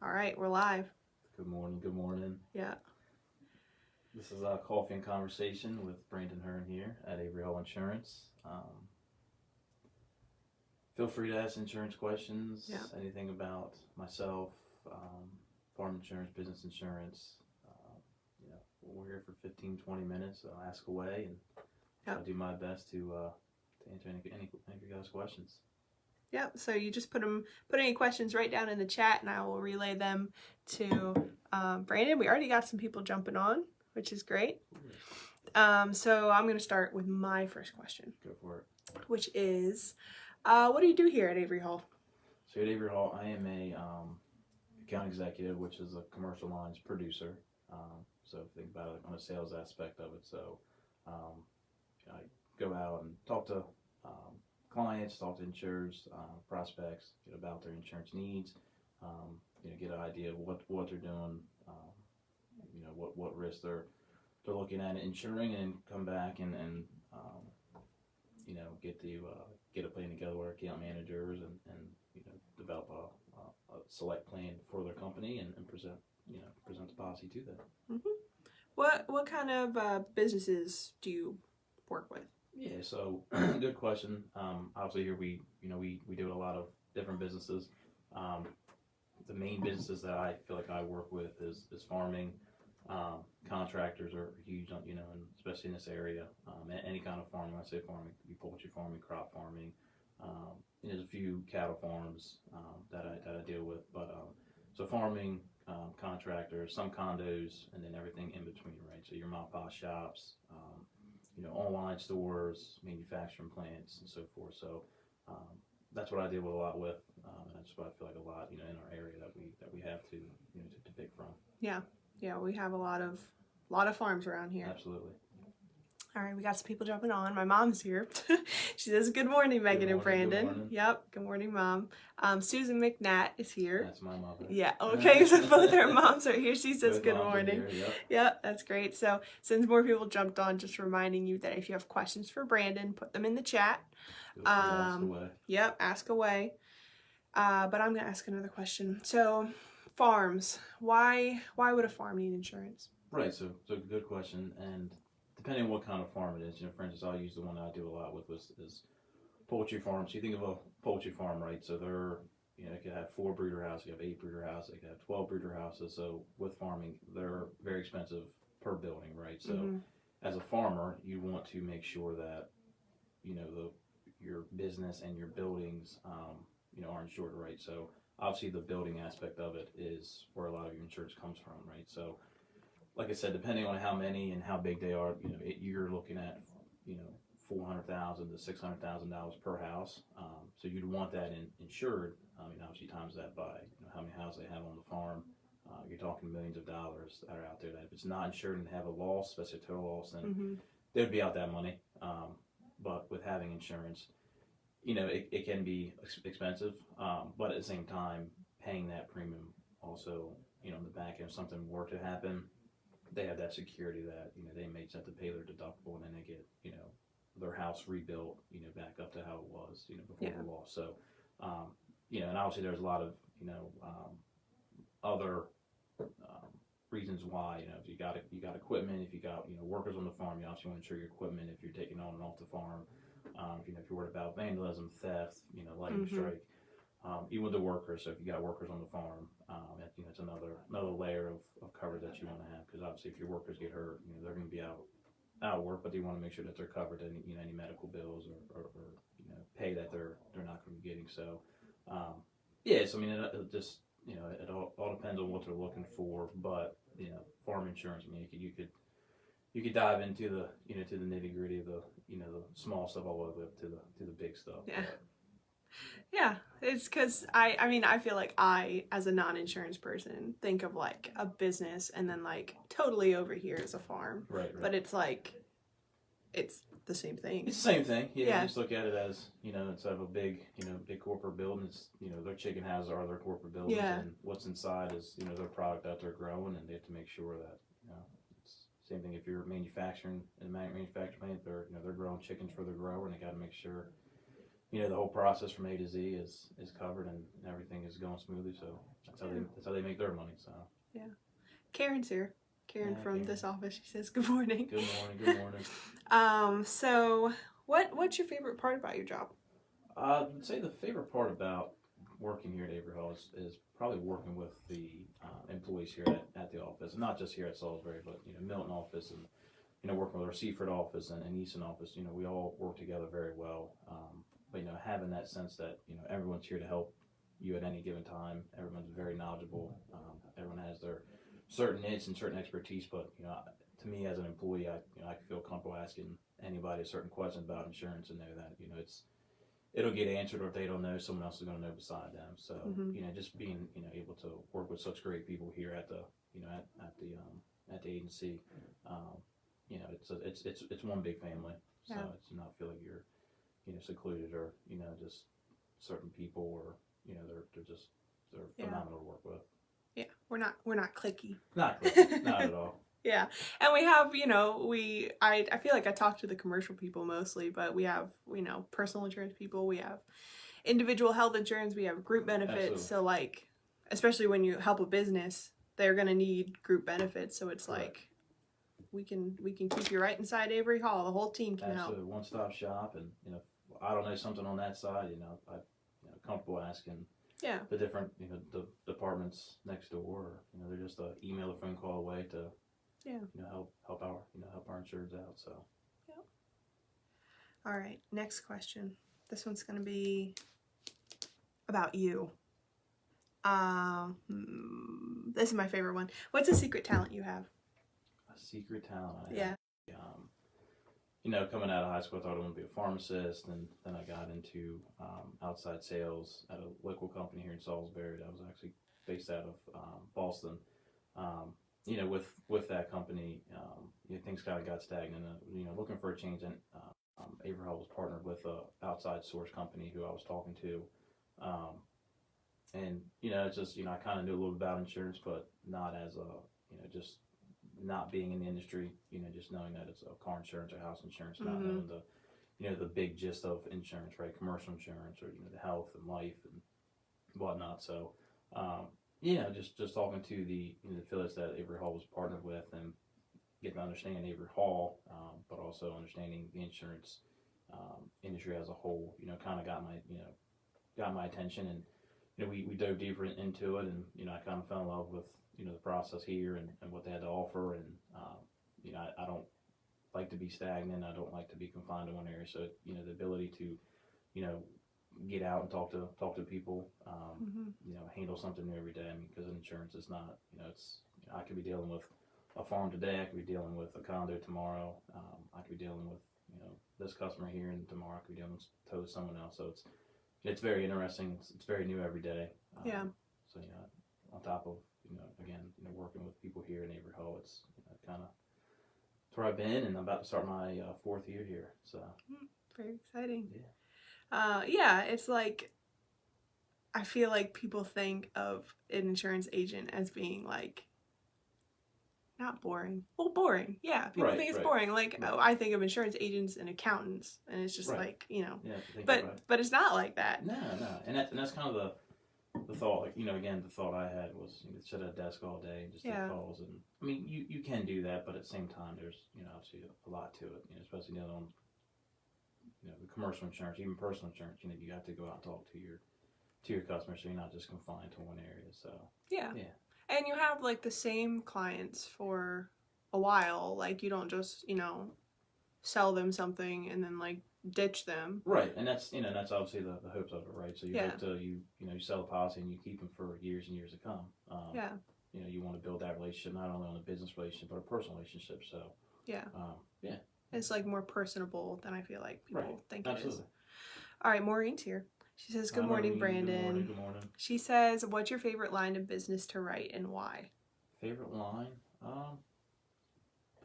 All right, we're live. Good morning. Good morning. Yeah. This is a coffee and conversation with Brandon Hearne here at Avery Hall Insurance. Feel free to ask insurance questions, Yeah. anything about myself, um, farm insurance, business insurance. We're here for 15, 20 minutes. So I'll ask away and Yep. I'll do my best to answer any of you guys' questions. Yep. So you just put any questions right down in the chat, and I will relay them to Brandon. We already got some people jumping on, which is great. So I'm going to start with my first question. Go for it. Which is, what do you do here at Avery Hall? So at Avery Hall, I am a account executive, which is a commercial lines producer. So think about it on a sales aspect of it. So um, I go out and talk to clients, talk to insurers, prospects, about their insurance needs. Get an idea of what they're doing. What risks they're looking at insuring, and come back and get a plan together with our account managers and develop a select plan for their company and present the policy to them. Mm-hmm. What kind of businesses do you work with? Yeah, so good question. Obviously here we do a lot of different businesses. The main businesses that I feel like I work with is farming. Contractors are huge, and especially in this area. Any kind of farming. When I say farming, it could be poultry farming, crop farming. There's a few cattle farms that I deal with, but so farming, contractors, some condos, and then everything in between, right? So your mom and pop shops, online stores, manufacturing plants, and so forth. So that's what I deal with a lot with, and that's what I feel like a lot, in our area that we have to pick from. Yeah, we have a lot of farms around here. Absolutely. All right, we got some people jumping on. My mom's here. She says, "Good morning, Megan and Brandon." Good morning. Yep, good morning, Mom. Susan McNatt is here. That's my mother. Yeah, okay, so both our moms are here. She says, "Good morning." Yep. Yep, that's great. So, since more people jumped on, just reminding you that if you have questions for Brandon, put them in the chat. Ask away. Yep, ask away. But I'm going to ask another question. So, farms. Why would a farm need insurance? Right, so good question, and depending on what kind of farm it is, for instance, I'll use the one I do a lot with is poultry farms. So you think of a poultry farm, right? So they're, it could have 4 breeder houses, you have 8 breeder houses, it could have 12 breeder houses. So with farming, they're very expensive per building, right? So as a farmer, you want to make sure that, your business and your buildings, are insured, right? So obviously the building aspect of it is where a lot of your insurance comes from, right? So like I said, depending on how many and how big they are, you're looking at, $400,000 to $600,000 per house. So you'd want that insured. Obviously times that by how many houses they have on the farm. You're talking millions of dollars that are out there. That if it's not insured and have a loss, especially a total loss, then they'd be out that money. But with having insurance, it can be expensive. But at the same time, paying that premium also, in the back end, if something were to happen, they have that security that they may have to pay their deductible and then they get their house rebuilt back up to how it was before the loss. So and obviously there's a lot of other reasons why if you got equipment, if you got workers on the farm, you obviously want to insure your equipment if you're taking on and off the farm. If you're worried about vandalism, theft, lightning strike. Even with the workers, so if you got workers on the farm, it's another layer of coverage that you want to have, because obviously if your workers get hurt, they're going to be out of work, but you want to make sure that they're covered any medical bills or pay that they're not going to be getting. So so it just it all depends on what they're looking for, but farm insurance, you could dive into the to the nitty gritty of the the small stuff all the way up to the big stuff. Yeah. Yeah, it's because I feel like I, as a non-insurance person, think of like a business and then like totally over here is a farm. Right. But it's like, it's the same thing. It's the same thing. Yeah. You just look at it as, instead of a big corporate building, it's, their chicken houses are their corporate buildings. Yeah. And what's inside is, their product that they're growing, and they have to make sure that, it's the same thing if you're manufacturing in a manufacturing plant, they're growing chickens for their grower, and they got to make sure the whole process from A to Z is covered and everything is going smoothly. So that's how they make their money. So Karen's here. Karen Yeah, from Karen. this office. She says good morning. good morning, good morning. So what's your favorite part about your job? I'd say the favorite part about working here at Avery Hall is probably working with the employees here at the office, and not just here at Salisbury, but Milton office and working with our Seaford office and Easton office. We all work together very well. But having that sense that everyone's here to help you at any given time. Everyone's very knowledgeable. Everyone has their certain niche and certain expertise, but to me as an employee, I feel comfortable asking anybody a certain question about insurance and know that it'll get answered, or if they don't know, someone else is going to know beside them. So just being able to work with such great people here at the at the agency, it's one big family. So it's not feel like you're secluded or just certain people, or they're phenomenal to work with. Yeah, we're not cliquey. Not at all. Yeah, and we have, I feel like I talk to the commercial people mostly, but we have, personal insurance people, we have individual health insurance, we have group benefits. Absolutely. So like, especially when you help a business, they're going to need group benefits. So it's Correct. like, we can keep you right inside Avery Hall. The whole team can help. Absolutely, one-stop shop, and I don't know something on that side, I'm comfortable asking the different the departments next door, or they're just a email or phone call away to help our insureds out. So All right, next question. This one's going to be about you. This is my favorite one. What's a secret talent you have? a secret talent I Yeah. have. Coming out of high school, I thought I wanted to be a pharmacist, and then I got into outside sales at a local company here in Salisbury that was actually based out of Boston. With that company, things kind of got stagnant. Looking for a change, and Avery Hall was partnered with a outside source company who I was talking to, and it's just I kind of knew a little bit about insurance, but not as a just not being in the industry, just knowing that it's a car insurance or house insurance, not knowing the big gist of insurance, right? Commercial insurance, or the health and life and whatnot. So, just talking to the affiliates that Avery Hall was partnered with, and getting to understand Avery Hall, but also understanding the insurance industry as a whole, kind of got my attention, and we dove deeper into it, and I kind of fell in love with the process here and what they had to offer, and I don't like to be stagnant. I don't like to be confined to one area. So the ability to get out and talk to people, handle something new every day. I mean, because insurance is not I could be dealing with a farm today. I could be dealing with a condo tomorrow. I could be dealing with this customer here, and tomorrow I could be dealing with someone else. So it's very interesting. It's very new every day. So on top of again working with people here in Avery Hall, it's kind of it's where I've been, and I'm about to start my 4th year here. So very exciting. Yeah. It's like, I feel like people think of an insurance agent as being like not boring. Well, boring. Yeah, people think it's boring. Like, I think of insurance agents and accountants, and it's just like Yeah, but it's not like that. No, and that's kind of the thought. Like again, the thought I had was sit at a desk all day and just take calls. And I mean, you can do that, but at the same time, there's obviously a lot to it. Especially dealing on the commercial insurance, even personal insurance. You have to go out and talk to your customers, so you're not just confined to one area. So yeah. And you have like the same clients for a while. Like, you don't just sell them something and then like ditch them. Right, and that's that's obviously the hopes of it, right? So you hope to you sell a policy and you keep them for years and years to come. You want to build that relationship not only on a business relationship but a personal relationship. So it's like more personable than I feel like people think it is. All right, Maureen's here. She says, "Good morning, Brandon." Good morning. She says, "What's your favorite line of business to write and why?" Favorite line?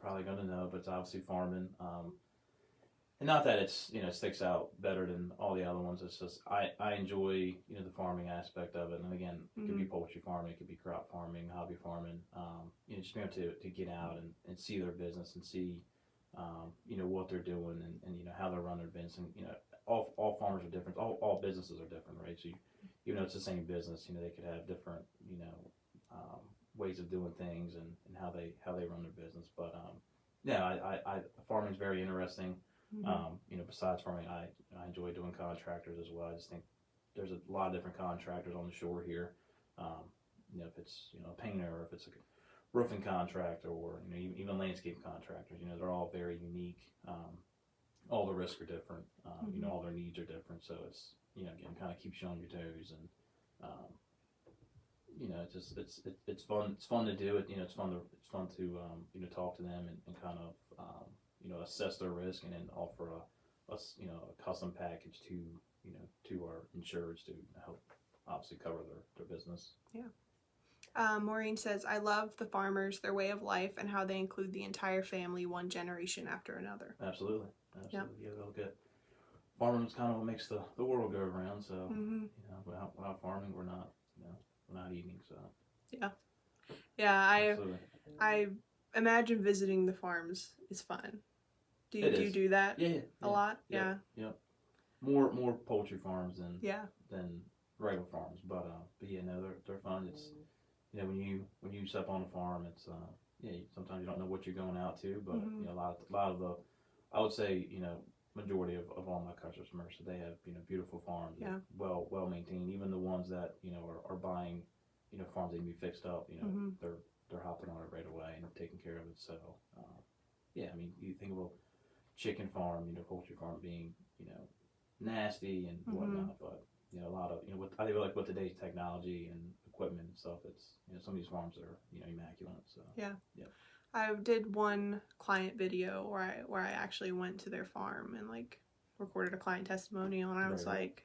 Probably gonna know, but it's obviously farming. And not that it's sticks out better than all the other ones. It's just I enjoy the farming aspect of it. And again, it could be poultry farming, it could be crop farming, hobby farming. Just being able to get out and see their business and see what they're doing, and how they run their business. And all farmers are different. All businesses are different, right? So even though it's the same business, they could have different, ways of doing things and how they run their business. But yeah, farming is very interesting. Besides farming, I enjoy doing contractors as well. I just think there's a lot of different contractors on the shore here. If it's a painter, or if it's a roofing contractor, or even landscape contractors, they're all very unique. All the risks are different. All their needs are different. So it's again, kind of keeps you on your toes, and it's fun. It's fun to do it. It's fun to talk to them and kind of assess their risk, and then offer a custom package to our insureds to help obviously cover their business. Yeah. Maureen says, I love the farmers, their way of life, and how they include the entire family one generation after another. Absolutely. Yeah, they'll get farming is kind of what makes the world go around. So without farming, we're not eating. So yeah, I imagine visiting the farms is fun. Do you do that? Yeah. A lot? Yeah. More poultry farms than Yeah. regular farms, but yeah, no, they're fun. It's when you step on a farm, it's sometimes you don't know what you're going out to, but a lot of the, I would say, majority of all my customers, they have beautiful farms, well maintained. Even the ones that are buying farms that can be fixed up, they're hopping on it right away and taking care of it. So yeah, I mean, you think of a chicken farm, poultry farm being nasty and whatnot, but a lot of I think with today's technology and equipment and stuff, it's some of these farms are immaculate. So yeah. I did one client video where I actually went to their farm and recorded a client testimonial, and I was like,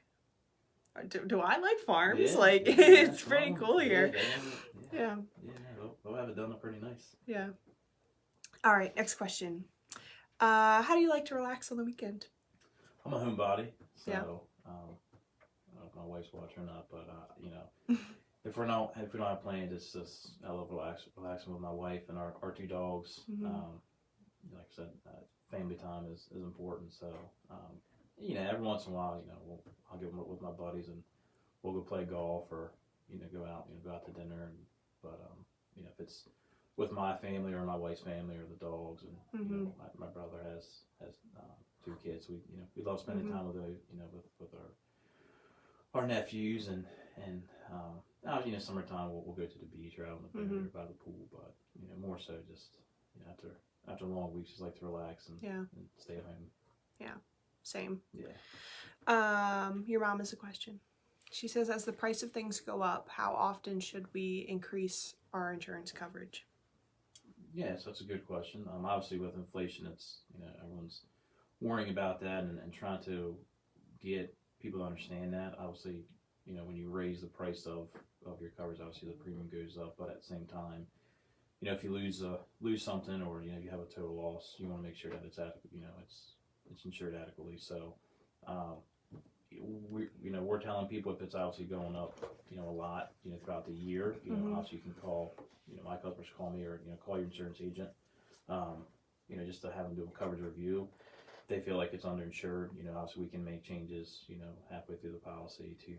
do I like farms? It's pretty cool here. Yeah. They'll have it done up pretty nice. Yeah. All right, next question. How do you like to relax on the weekend? I'm a homebody, so Yeah. I don't know if my wife's watching or not, but if we don't have plans, it's just I love relaxing with my wife and our two dogs. Like I said, family time is important. So every once in a while, I'll get with my buddies and we'll go play golf, or go out to dinner. But if it's with my family or my wife's family or the dogs, and my brother has 2 kids, we love spending time with those, with our nephews, and summertime we'll go to the beach or out in the bay or by the pool, but more so just after long weeks, just like to relax and stay at home. Yeah, same. Yeah. Your mom has a question. She says, as the price of things go up, how often should we increase our insurance coverage? Yeah, so that's a good question. Obviously with inflation, it's everyone's worrying about that and trying to get people to understand that. Obviously, when you raise the price of your coverage, obviously the premium goes up, but at the same time, if you lose something, or you have a total loss, you want to make sure that it's it's insured adequately. So we're telling people, if it's obviously going up a lot throughout the year, obviously you can call my customers, call me, or call your insurance agent, just to have them do a coverage review. If they feel like it's underinsured, obviously we can make changes halfway through the policy to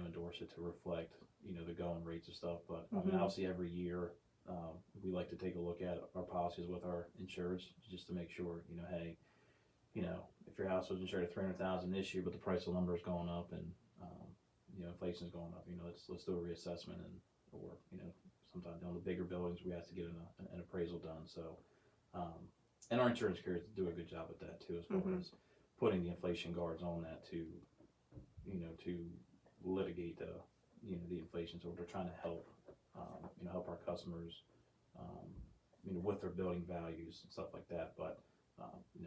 endorse it to reflect the going rates and stuff. But I mean, obviously every year we like to take a look at our policies with our insureds, just to make sure hey, if your house was insured at $300,000 this year, but the price of lumber is going up, and inflation is going up, let's do a reassessment, or sometimes on the bigger buildings we have to get an appraisal done. So and our insurance carriers do a good job with that too, as far as putting the inflation guards on that to litigate the inflation. So we're trying to help help our customers with their building values and stuff like that. But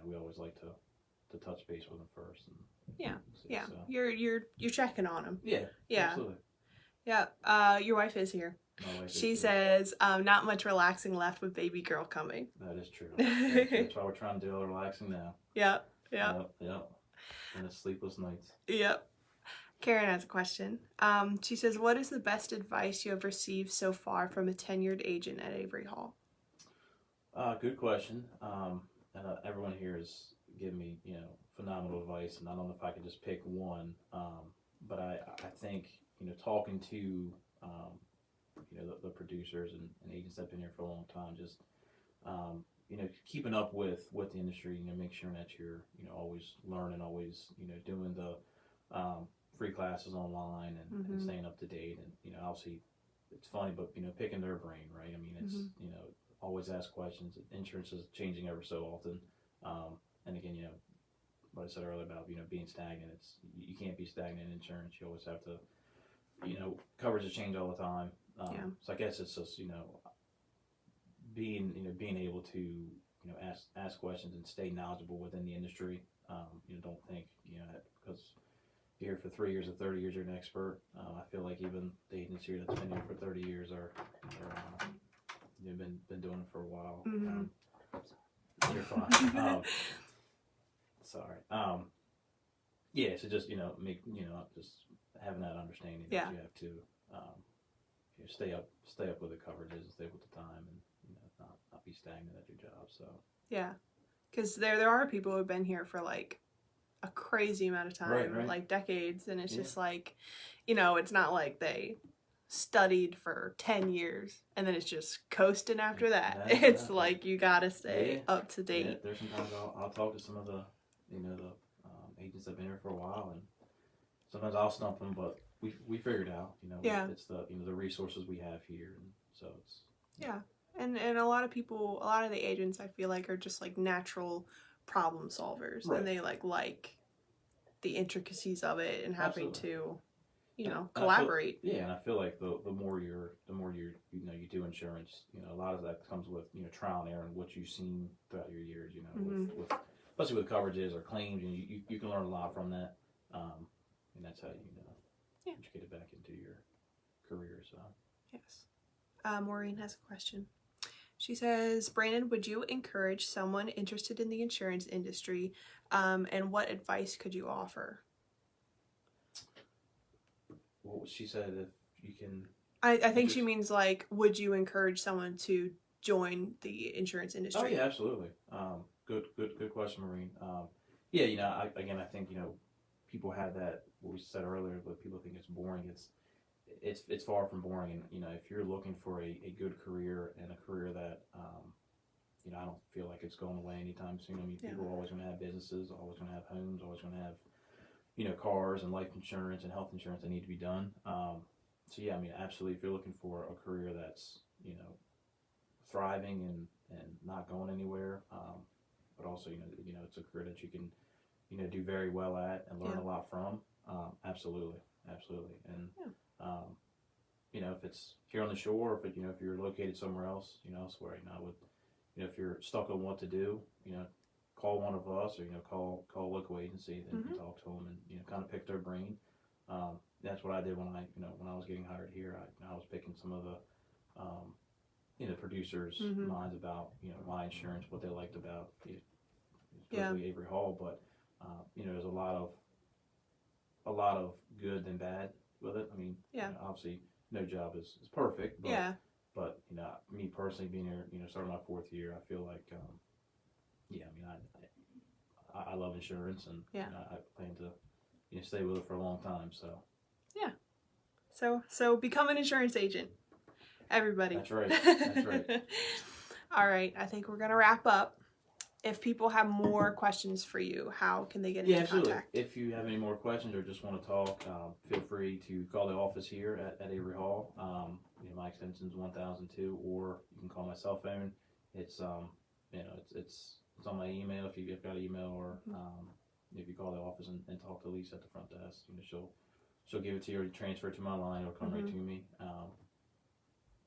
we always like to touch base with them first. And see, so. You're checking on them. Yeah. Absolutely. Yeah. Your wife is here. She says, not much relaxing left with baby girl coming. That is true. That's why we're trying to do a relaxing now. Yep. And it's sleepless nights. Yep. Karen has a question. She says, what is the best advice you have received so far from a tenured agent at Avery Hall? Good question. And everyone here has given me, phenomenal advice, and I don't know if I could just pick one. But I think, talking to, the producers and agents that have been here for a long time, just, keeping up with the industry, make sure that you're, always learning, always, doing the free classes online and staying up to date. And, obviously it's funny, but, picking their brain, right? I mean, it's, always ask questions. Insurance is changing ever so often. And again, what I said earlier about, being stagnant, you can't be stagnant in insurance. You always have to, coverages change all the time. So I guess it's just, being able to, ask questions and stay knowledgeable within the industry. Don't think, because you're here for 3 years or 30 years, you're an expert. I feel like even the agents here that's been here for 30 years are they've been doing it for a while. You're fine. Sorry. Yeah, so just, just having that understanding that you have to, stay up with the coverages and stay with the time, and, not be stagnant at your job, so. Yeah, because there are people who have been here for, like, a crazy amount of time, right. like decades, and it's just like, it's not like they studied for 10 years and then it's just coasting after that. It's like you gotta stay up to date. Yeah, there's sometimes I'll talk to some of the agents that have been here for a while, and sometimes I'll stump them, but we figured out, it's the the resources we have here, and so it's and a lot of the agents, I feel like, are just like natural problem solvers, and they like the intricacies of it and having to collaborate. And I feel like the more you do insurance, a lot of that comes with trial and error and what you've seen throughout your years, with especially with coverages or claims, and you can learn a lot from that, and that's how you get it back into your career. So yes. Maureen has a question. She says, Brandon, would you encourage someone interested in the insurance industry, and what advice could you offer? Well, she said if you can... I think she means, like, would you encourage someone to join the insurance industry? Oh, yeah, absolutely. Good question, Maureen. I think, people have that, what we said earlier, but people think it's boring. It's far from boring, and if you're looking for a good career and a career that I don't feel like it's going away anytime soon. I mean, people are always going to have businesses, always going to have homes, always going to have cars and life insurance and health insurance that need to be done. So yeah, I mean, absolutely, if you're looking for a career that's thriving and not going anywhere, but also it's a career that you can do very well at and learn a lot from. Absolutely, and if it's here on the shore, if you're located somewhere else, elsewhere, I would, if you're stuck on what to do, call one of us, or call a local agency and talk to them and kind of pick their brain. That's what I did when I was getting hired here. I was picking some of the producers' minds about my insurance, what they liked about especially Avery Hall, but there's a lot of good and bad with it. I mean, obviously no job is perfect, but but me personally being here, starting my 4th year, I feel like I love insurance, and I plan to stay with it for a long time. So become an insurance agent, everybody. That's right. All right, I think we're gonna wrap up. If people have more questions for you, how can they get into contact? If you have any more questions or just want to talk, feel free to call the office here at Avery Hall. My extension is 1002, or you can call my cell phone. It's it's on my email if you've got an email, or if you call the office and talk to Lisa at the front desk, she'll give it to you, or transfer it to my line, or come right to me.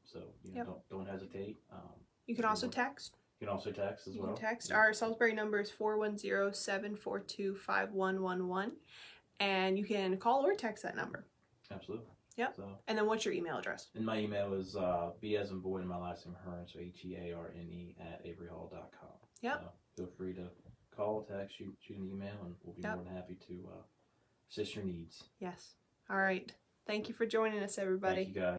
So don't hesitate. You can also text. You can also text as well. You can text. Our Salisbury number is 410-742-5111, and you can call or text that number. Absolutely. Yep. So, and then what's your email address? And my email is B as in boy and my last name Hearne, so HEARNE @averyhall.com. Yep. So feel free to call, text, shoot an email, and we'll be more than happy to assist your needs. Yes. All right. Thank you for joining us, everybody. Thank you, guys.